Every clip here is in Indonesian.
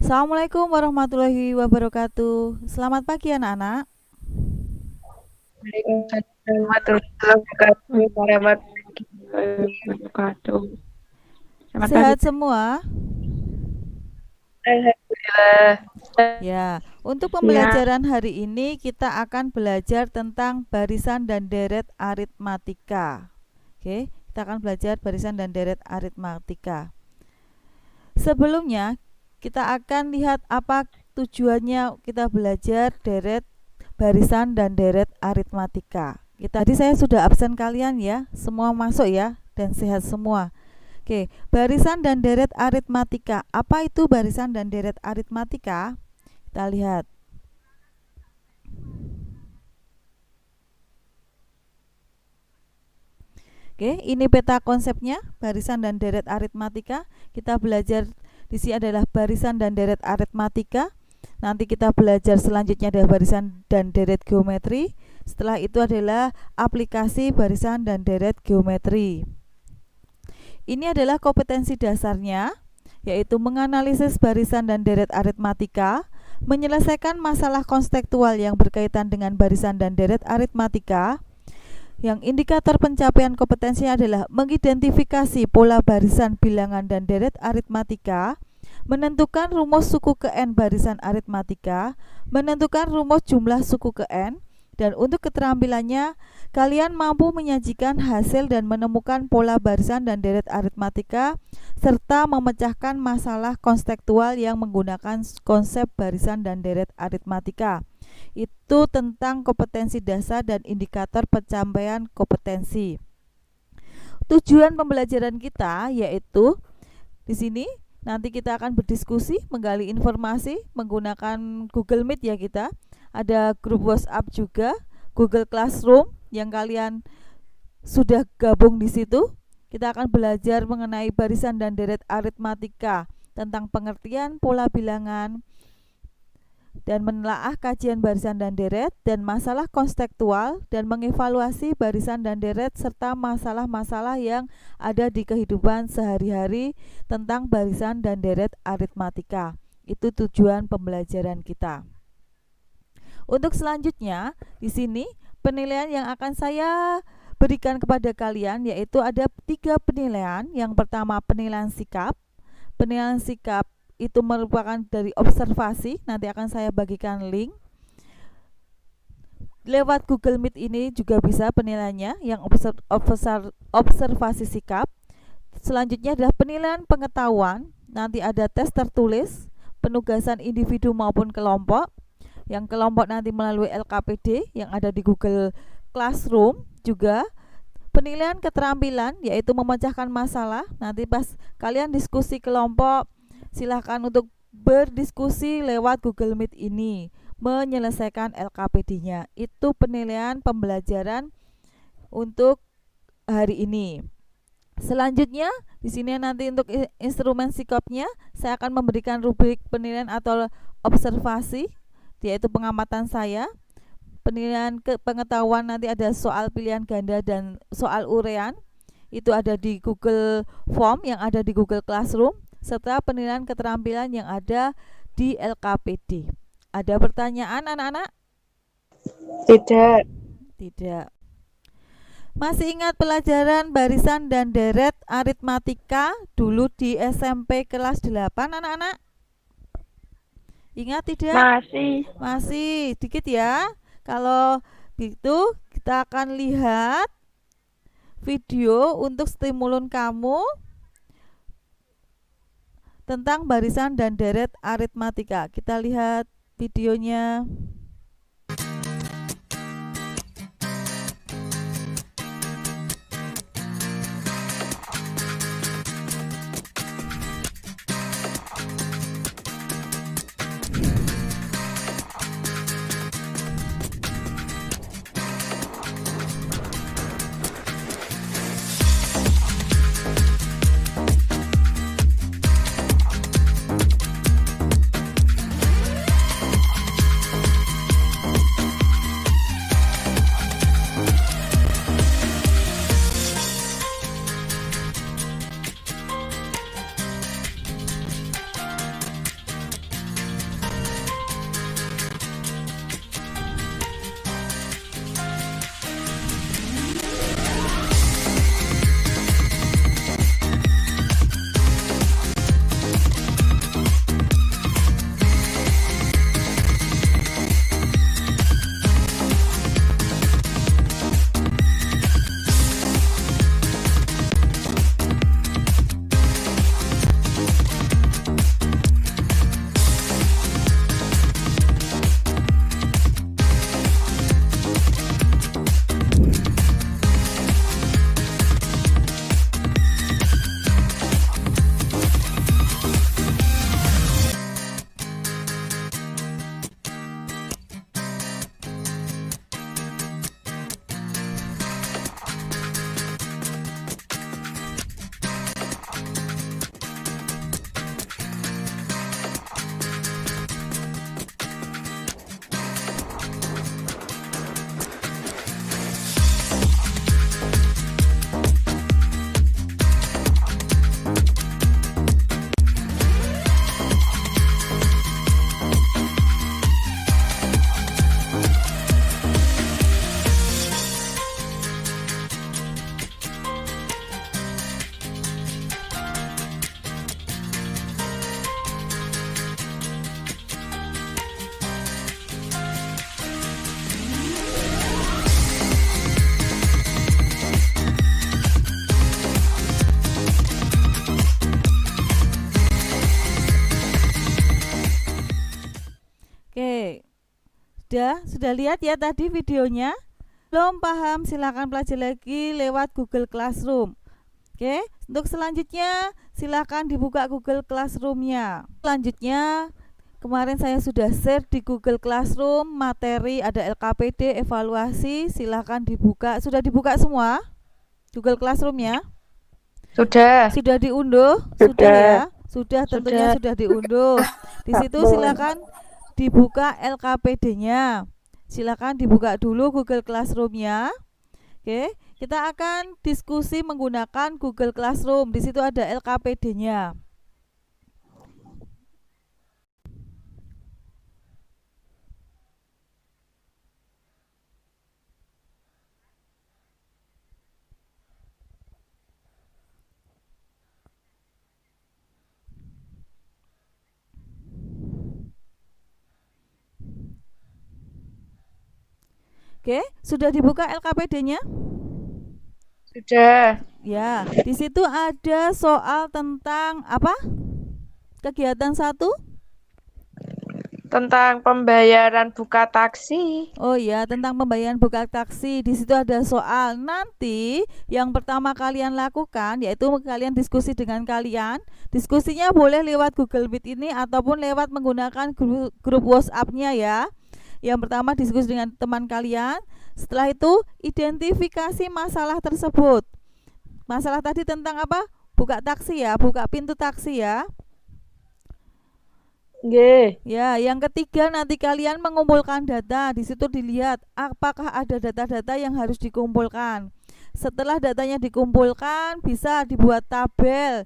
Assalamualaikum warahmatullahi wabarakatuh. Selamat pagi anak-anak. Waalaikumsalam warahmatullahi wabarakatuh. Selamat pagi. Sehat semua? Alhamdulillah. Ya, untuk Siap. pembelajaran hari ini kita akan belajar tentang barisan dan deret aritmatika. Oke, kita akan belajar barisan dan deret aritmatika. Sebelumnya, kita akan lihat apa tujuannya kita belajar deret, barisan dan deret aritmatika. Tadi saya sudah absen kalian ya, semua masuk ya dan sehat semua. Oke, barisan dan deret aritmatika. Apa itu barisan dan deret aritmatika? Kita lihat. Oke, ini peta konsepnya, barisan dan deret aritmatika. Kita belajar di sini adalah barisan dan deret aritmatika. Nanti kita belajar selanjutnya adalah barisan dan deret geometri. Setelah itu adalah aplikasi barisan dan deret geometri. Ini adalah kompetensi dasarnya, yaitu menganalisis barisan dan deret aritmatika, menyelesaikan masalah konseptual yang berkaitan dengan barisan dan deret aritmatika. Yang indikator pencapaian kompetensinya adalah mengidentifikasi pola barisan bilangan dan deret aritmatika, menentukan rumus suku ke n barisan aritmatika, menentukan rumus jumlah suku ke n, dan untuk keterampilannya, kalian mampu menyajikan hasil dan menemukan pola barisan dan deret aritmatika, serta memecahkan masalah konseptual yang menggunakan konsep barisan dan deret aritmatika. Itu tentang kompetensi dasar dan indikator pencapaian kompetensi. Tujuan pembelajaran kita yaitu di sini nanti kita akan berdiskusi, menggali informasi menggunakan Google Meet ya kita. Ada grup WhatsApp juga, Google Classroom yang kalian sudah gabung di situ. Kita akan belajar mengenai barisan dan deret aritmatika, tentang pengertian pola bilangan, dan menelaah kajian barisan dan deret dan masalah konseptual dan mengevaluasi barisan dan deret serta masalah-masalah yang ada di kehidupan sehari-hari tentang barisan dan deret aritmatika. Itu tujuan pembelajaran kita. Untuk selanjutnya, di sini penilaian yang akan saya berikan kepada kalian yaitu ada 3 penilaian. Yang pertama penilaian sikap. Penilaian sikap itu merupakan dari observasi, nanti akan saya bagikan link. Lewat Google Meet ini juga bisa penilaiannya yang observasi sikap. Selanjutnya adalah penilaian pengetahuan, nanti ada tes tertulis, penugasan individu maupun kelompok. Yang kelompok nanti melalui LKPD yang ada di Google Classroom juga. Penilaian keterampilan yaitu memecahkan masalah, nanti pas kalian diskusi kelompok silahkan untuk berdiskusi lewat Google Meet ini, menyelesaikan LKPD-nya. Itu penilaian pembelajaran untuk hari ini. Selanjutnya, di sini nanti untuk instrumen sikapnya, saya akan memberikan rubrik penilaian atau observasi, yaitu pengamatan saya. Penilaian pengetahuan nanti ada soal pilihan ganda dan soal urean. Itu ada di Google Form yang ada di Google Classroom, serta penilaian keterampilan yang ada di LKPD. Ada pertanyaan anak-anak? Tidak. Tidak. Masih ingat pelajaran barisan dan deret aritmatika dulu di SMP kelas 8 anak-anak? Ingat tidak? Masih. Masih, dikit ya. Kalau gitu kita akan lihat video untuk stimulun kamu tentang barisan dan deret aritmatika. Kita lihat videonya. Sudah lihat ya tadi videonya? Belum paham, silakan pelajari lagi lewat Google Classroom. Oke, untuk selanjutnya silakan dibuka Google Classroom-nya. Selanjutnya, kemarin saya sudah share di Google Classroom materi, ada LKPD, evaluasi, silakan dibuka. Sudah dibuka semua Google Classroom-nya? Sudah. Sudah diunduh? Sudah ya? Sudah, tentunya sudah diunduh. Di situ silakan dibuka LKPD-nya. Silakan dibuka dulu Google Classroom-nya. Oke, kita akan diskusi menggunakan Google Classroom. Di situ ada LKPD-nya. Oke, sudah dibuka LKPD-nya? Sudah. Ya, di situ ada soal tentang apa? Kegiatan 1? Tentang pembayaran buka taksi. Oh ya, tentang pembayaran buka taksi. Di situ ada soal. Nanti yang pertama kalian lakukan yaitu kalian diskusi dengan kalian. Diskusinya boleh lewat Google Meet ini ataupun lewat menggunakan grup WhatsApp-nya ya. Yang pertama diskusi dengan teman kalian. Setelah itu identifikasi masalah tersebut. Masalah tadi tentang apa? Buka taksi ya, buka pintu taksi ya. Ya, yang ketiga nanti kalian mengumpulkan data. Di situ dilihat apakah ada data-data yang harus dikumpulkan. Setelah datanya dikumpulkan, bisa dibuat tabel.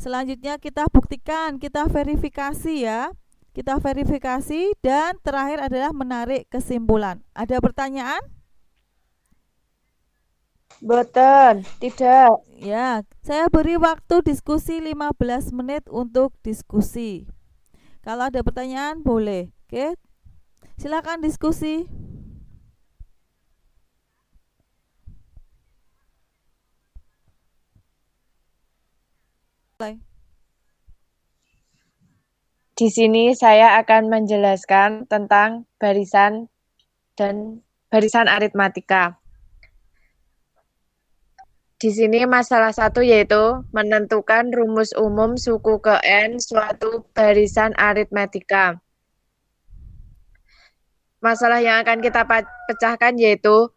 Selanjutnya kita buktikan, kita verifikasi ya. Kita verifikasi dan terakhir adalah menarik kesimpulan. Ada pertanyaan? Boten, tidak. Ya, saya beri waktu diskusi 15 menit untuk diskusi. Kalau ada pertanyaan boleh. Oke. Silakan diskusi. Di sini saya akan menjelaskan tentang barisan dan barisan aritmatika. Di sini masalah 1 yaitu menentukan rumus umum suku ke N suatu barisan aritmatika. Masalah yang akan kita pecahkan yaitu,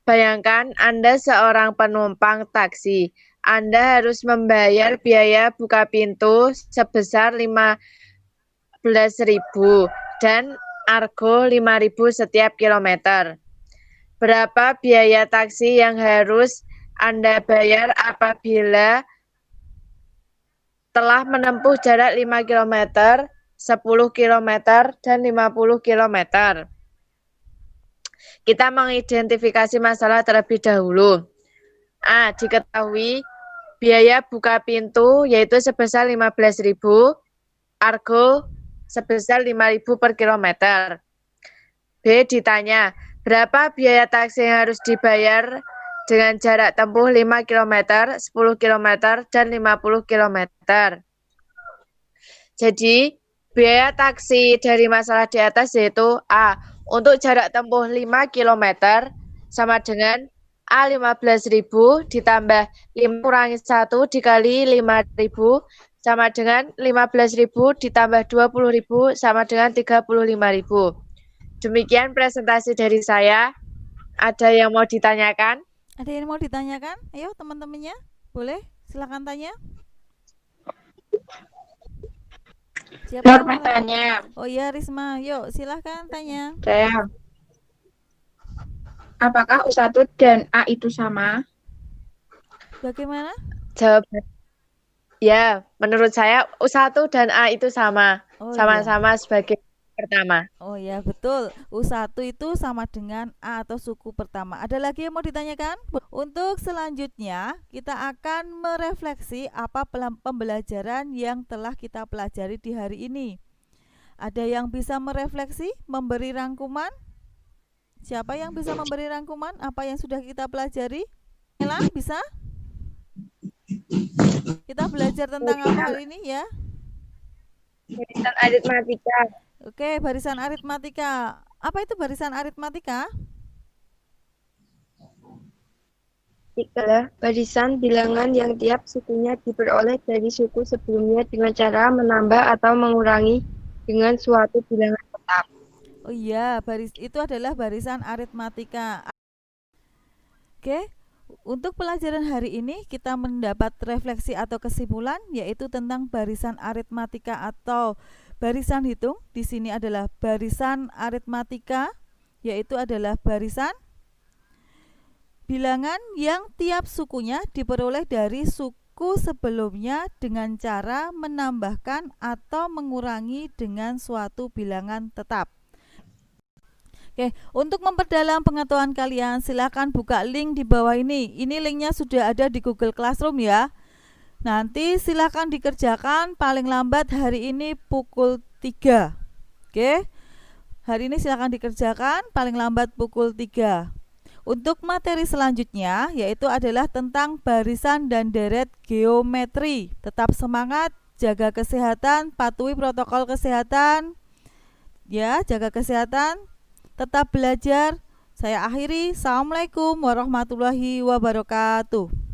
bayangkan Anda seorang penumpang taksi. Anda harus membayar biaya buka pintu sebesar 15.000 dan argo 5.000 setiap kilometer. Berapa biaya taksi yang harus Anda bayar apabila telah menempuh jarak 5 km, 10 km, dan 50 km? Kita mengidentifikasi masalah terlebih dahulu. A. Diketahui biaya buka pintu yaitu sebesar 15.000, argo sebesar 5.000 per kilometer. B. Ditanya, berapa biaya taksi yang harus dibayar dengan jarak tempuh 5 km, 10 km, dan 50 km. Jadi, biaya taksi dari masalah di atas yaitu A. Untuk jarak tempuh 5 km sama dengan A 15.000 ditambah 5 kurangi 1 dikali 5.000 sama dengan 15.000 ditambah 20.000 sama dengan 35.000. Demikian presentasi dari saya. Ada yang mau ditanyakan? Ada yang mau ditanyakan? Ayo teman-temannya, boleh silakan tanya. Siapa yang mau tanya? Oh iya Risma, yuk silahkan tanya. Saya. Apakah U1 dan A itu sama? Bagaimana? Jawaban. Ya, menurut saya U1 dan A itu sama. Sama-sama sebagai pertama. Oh ya, betul. U1 itu sama dengan A atau suku pertama. Ada lagi yang mau ditanyakan? Untuk selanjutnya, kita akan merefleksi apa pembelajaran yang telah kita pelajari di hari ini. Ada yang bisa merefleksi, memberi rangkuman? Siapa yang bisa memberi rangkuman apa yang sudah kita pelajari? Ella, bisa? Kita belajar tentang apa hari ini ya? Barisan aritmatika. Oke, barisan aritmatika. Apa itu barisan aritmatika? Adalah barisan bilangan yang tiap sukunya diperoleh dari suku sebelumnya dengan cara menambah atau mengurangi dengan suatu bilangan tetap. Oh iya, itu adalah barisan aritmatika. Oke, untuk pelajaran hari ini kita mendapat refleksi atau kesimpulan yaitu tentang barisan aritmatika atau barisan hitung. Di sini adalah barisan aritmatika, yaitu adalah barisan bilangan yang tiap sukunya diperoleh dari suku sebelumnya dengan cara menambahkan atau mengurangi dengan suatu bilangan tetap. Oke, untuk memperdalam pengetahuan kalian, silakan buka link di bawah ini. Ini linknya sudah ada di Google Classroom ya. Nanti silakan dikerjakan paling lambat hari ini pukul 3. Oke, hari ini silakan dikerjakan paling lambat pukul 3. Untuk materi selanjutnya yaitu adalah tentang barisan dan deret geometri. Tetap semangat, jaga kesehatan, patuhi protokol kesehatan. Ya, jaga kesehatan, tetap belajar. Saya akhiri. Assalamualaikum warahmatullahi wabarakatuh.